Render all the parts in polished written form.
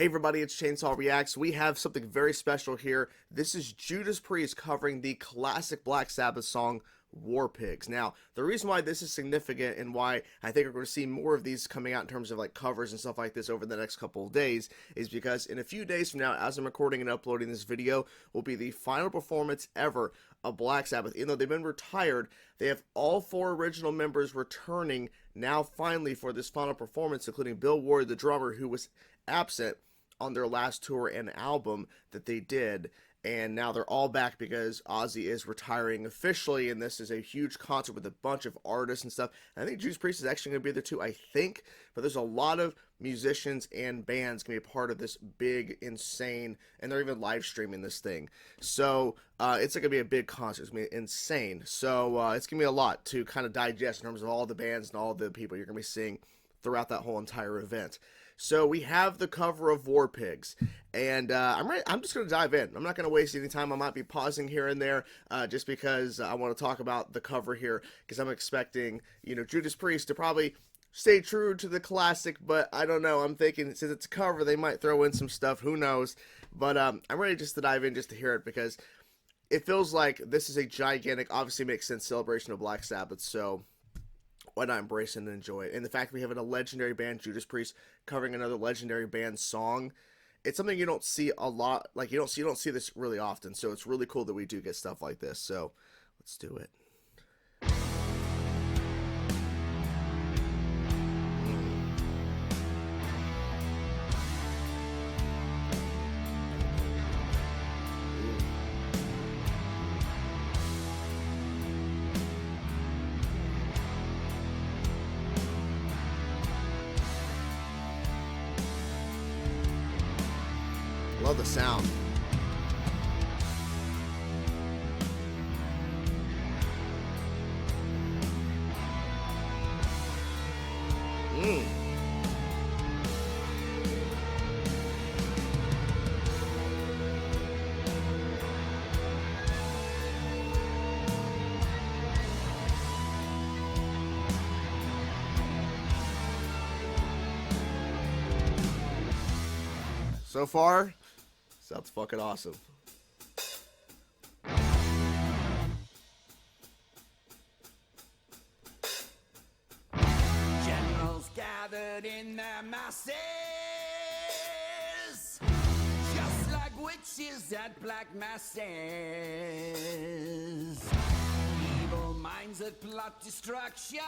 Hey everybody, it's Chainsaw Reacts. We have something very special here. This is Judas Priest covering the classic Black Sabbath song War Pigs. Now, the reason why this is significant and why I think we're going to see more of these coming out in terms of like covers and stuff like this over the next couple of days is because in a few days from now, as I'm recording and uploading this video, will be the final performance ever of Black Sabbath. Even though they've been retired, they have all four original members returning now finally for this final performance, including Bill Ward, the drummer, who was absent on their last tour and album that they did, and now they're all back because Ozzy is retiring officially, and this is a huge concert with a bunch of artists and stuff. And I think Judas Priest is actually going to be there too, I think, but there's a lot of musicians and bands going to be a part of this big, insane, and they're even live streaming this thing. So it's going to be a big concert. It's going to be insane. So it's going to be a lot to kind of digest in terms of all the bands and all the people you're going to be seeing throughout that whole entire event. So we have the cover of War Pigs, and I'm just going to dive in. I'm not going to waste any time. I might be pausing here and there just because I want to talk about the cover here, because I'm expecting, Judas Priest to probably stay true to the classic, but I don't know. I'm thinking since it's a cover, they might throw in some stuff. Who knows? But I'm ready just to dive in just to hear it, because it feels like this is a gigantic, obviously makes sense, celebration of Black Sabbath, so why not embrace and enjoy it? And the fact that we have a legendary band, Judas Priest, covering another legendary band song, it's something you don't see a lot. Like you don't see this really often. So it's really cool that we do get stuff like this. So let's do it. Love the sound. So far, sounds fucking awesome. Generals gathered in their masses, just like witches at black masses. Evil minds that plot destruction,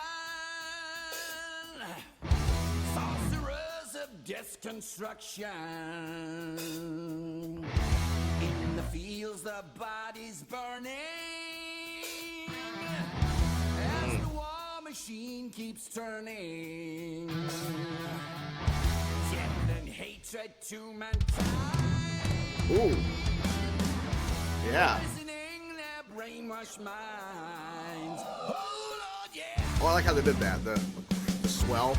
sorcerers of death's construction. In the fields, the bodies burning, as the war machine keeps turning. Death and hatred to mankind. Ooh. Yeah. Poisoning their brainwashed minds. Oh Lord, yeah. Oh, I like how they did that. The swell.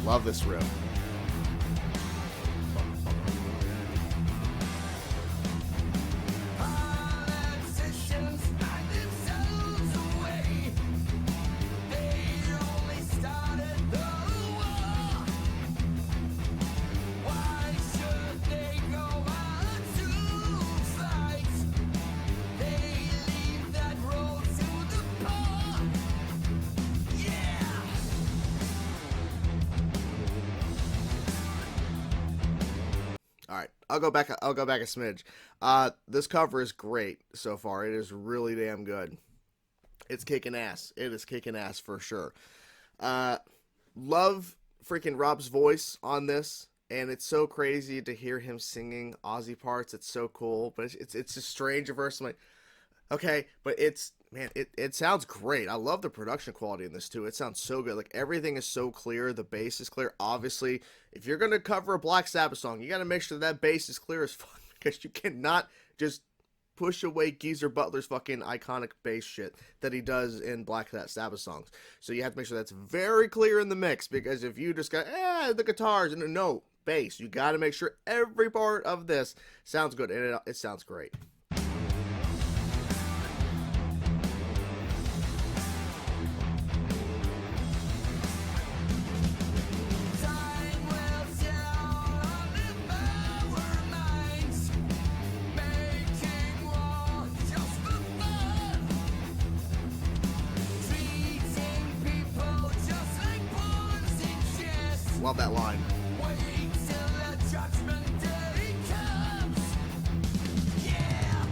Love this riff. Politicians hide themselves away. They only started the war. Why should they go on to fight? They leave that road to the poor. Yeah. All right, I'll go back a smidge. This cover is great so far. It is really damn good. It's kicking ass. It is kicking ass for sure. Love freaking Rob's voice on this, and it's so crazy to hear him singing Ozzy parts. It's so cool, but it's a strange verse. I'm like, okay, but it sounds great. I love the production quality in this too. It sounds so good. Like everything is so clear. The bass is clear. Obviously, if you're gonna cover a Black Sabbath song, you got to make sure that bass is clear as fuck, because you cannot just push away Geezer Butler's fucking iconic bass shit that he does in Black Sabbath songs. So you have to make sure that's very clear in the mix, because if you just got the guitars and no bass, you got to make sure every part of this sounds good, and it sounds great. Love that line. Wait till the judgment day comes. Yeah.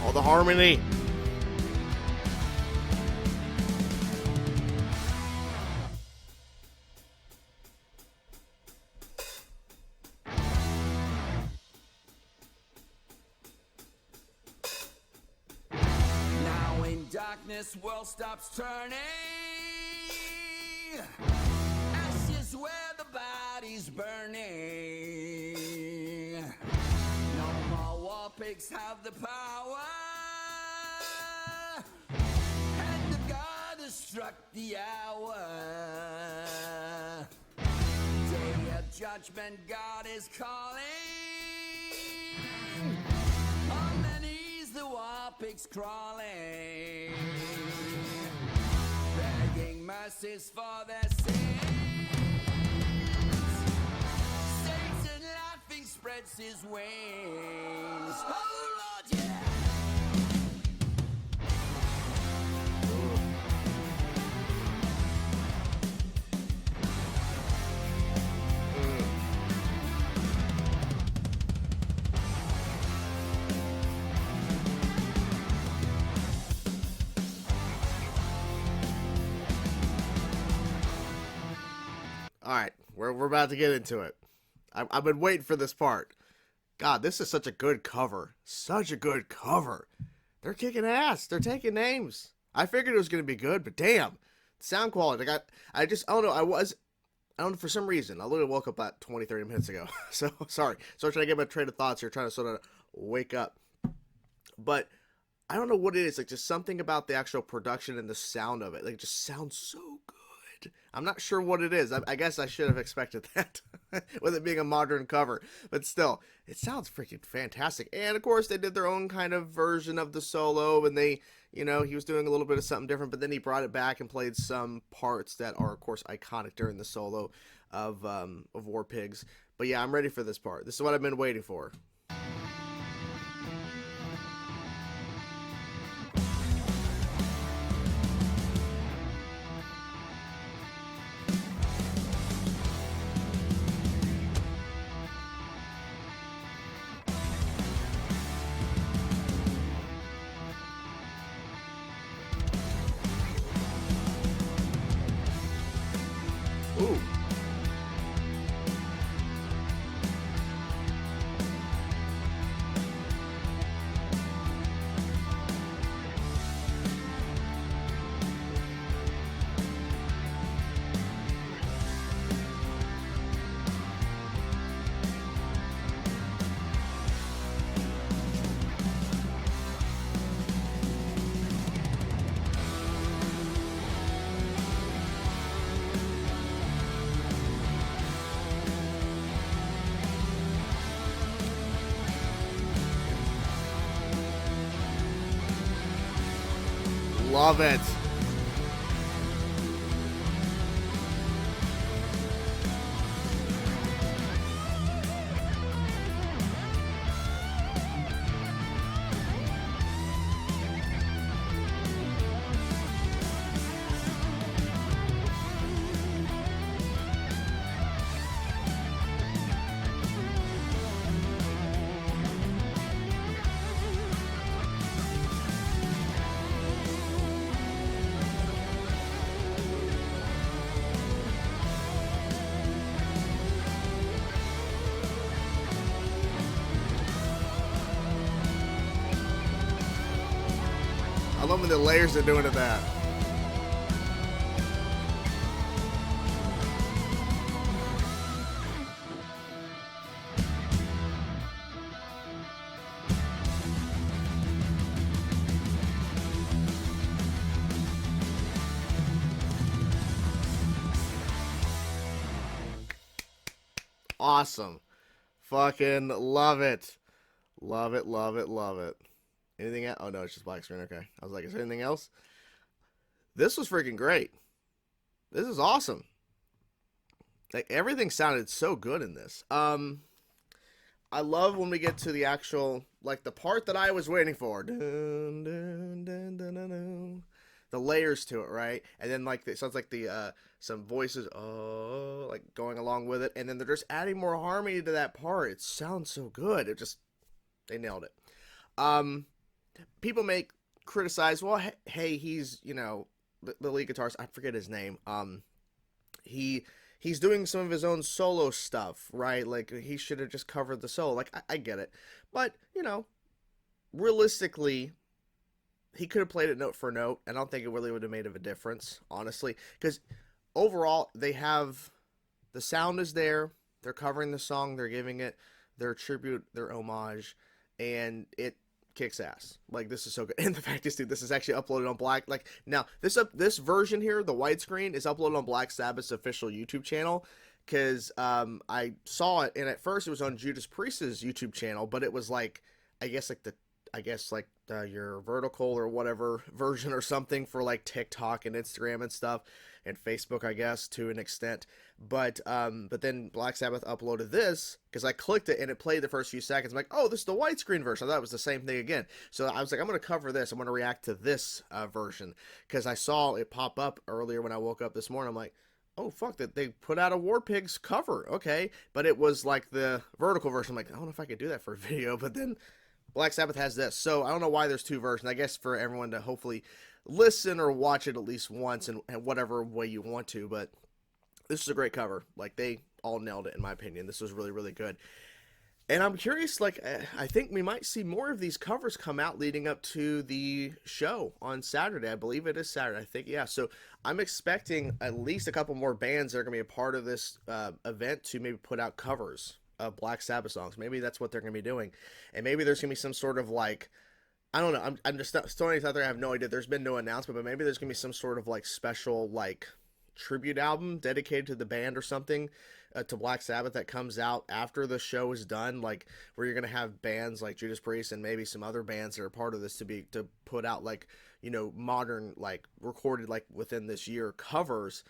All the harmony. Now in darkness, world stops turning. Ashes where the body's burning. No more war pigs have the power. Hand of God has struck the hour. Day of judgment, God is calling. On their knees, the war pigs crawling, begging mercies for their sins. Satan laughing spreads his wings. Oh Lord, yeah. All right, we're about to get into it. I've been waiting for this part. God, this is such a good cover. Such a good cover. They're kicking ass. They're taking names. I figured it was going to be good, but damn. Sound quality. I don't know, for some reason. I literally woke up about 20, 30 minutes ago. So, sorry. So, trying to get my train of thoughts here, trying to sort of wake up. But I don't know what it is. Like, just something about the actual production and the sound of it. Like, it just sounds so good. I'm not sure what it is. I guess I should have expected that with it being a modern cover, but still, it sounds freaking fantastic. And of course, they did their own kind of version of the solo, and they, he was doing a little bit of something different, but then he brought it back and played some parts that are, of course, iconic during the solo of War Pigs. But yeah, I'm ready for this part. This is what I've been waiting for. Ooh. Love it. I love when the layers are doing to that. Awesome. Fucking love it. Love it, love it, love it. Anything else? Oh no, it's just black screen. Okay. I was like, is there anything else? This was freaking great. This is awesome. Like everything sounded so good in this. I love when we get to the actual, like the part that I was waiting for. Dun, dun, dun, dun, dun, dun. The layers to it, right? And then like it sounds like the some voices, oh, like going along with it, and then they're just adding more harmony to that part. It sounds so good. It just they nailed it. People may criticize, well, hey, he's the lead guitarist. I forget his name. He's doing some of his own solo stuff, right? Like he should have just covered the solo. Like I get it, but realistically, he could have played it note for note. I don't think it really would have made of a difference, honestly, because overall they have the sound is there. They're covering the song. They're giving it their tribute, their homage, and it kicks ass. Like this is so good. And the fact is, dude, this is actually uploaded on Black. Like now, this version here, the widescreen, is uploaded on Black Sabbath's official YouTube channel. Because I saw it, and at first it was on Judas Priest's YouTube channel, but it was like, I guess your vertical or whatever version or something for like TikTok and Instagram and stuff, and Facebook, I guess, to an extent. But then Black Sabbath uploaded this because I clicked it and it played the first few seconds. I'm like, oh, this is the widescreen version. I thought it was the same thing again. So I was like, I'm going to cover this. I'm going to react to this version because I saw it pop up earlier when I woke up this morning. I'm like, oh, fuck, that they put out a War Pigs cover. Okay. But it was like the vertical version. I'm like, I don't know if I could do that for a video. But then Black Sabbath has this. So I don't know why there's two versions. I guess for everyone to hopefully listen or watch it at least once in whatever way you want to. But this is a great cover. Like, they all nailed it, in my opinion. This was really, really good. And I'm curious, like, I think we might see more of these covers come out leading up to the show on Saturday. I believe it is Saturday. I think, yeah. So I'm expecting at least a couple more bands that are going to be a part of this event to maybe put out covers of Black Sabbath songs. Maybe that's what they're going to be doing. And maybe there's going to be some sort of, like, I don't know. I'm just throwing it out there. I have no idea. There's been no announcement, but maybe there's going to be some sort of, like, special, like, tribute album dedicated to the band or something to Black Sabbath that comes out after the show is done, like where you're gonna have bands like Judas Priest and maybe some other bands that are part of this to put out like modern, like recorded like within this year covers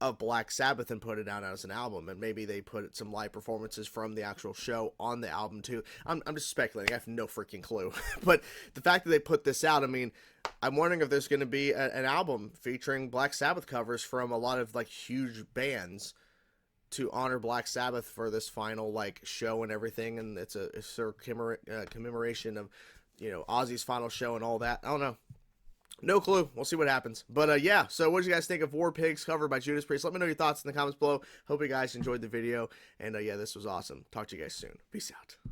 of Black Sabbath and put it out as an album, and maybe they put some live performances from the actual show on the album too. I'm just speculating. I have no freaking clue. But the fact that they put this out, I mean, I'm wondering if there's going to be an album featuring Black Sabbath covers from a lot of like huge bands to honor Black Sabbath for this final like show and everything, and it's a commemoration of Ozzy's final show and all that. I don't know. No clue. We'll see what happens. But yeah, so what did you guys think of War Pigs covered by Judas Priest? Let me know your thoughts in the comments below. Hope you guys enjoyed the video. And yeah, this was awesome. Talk to you guys soon. Peace out.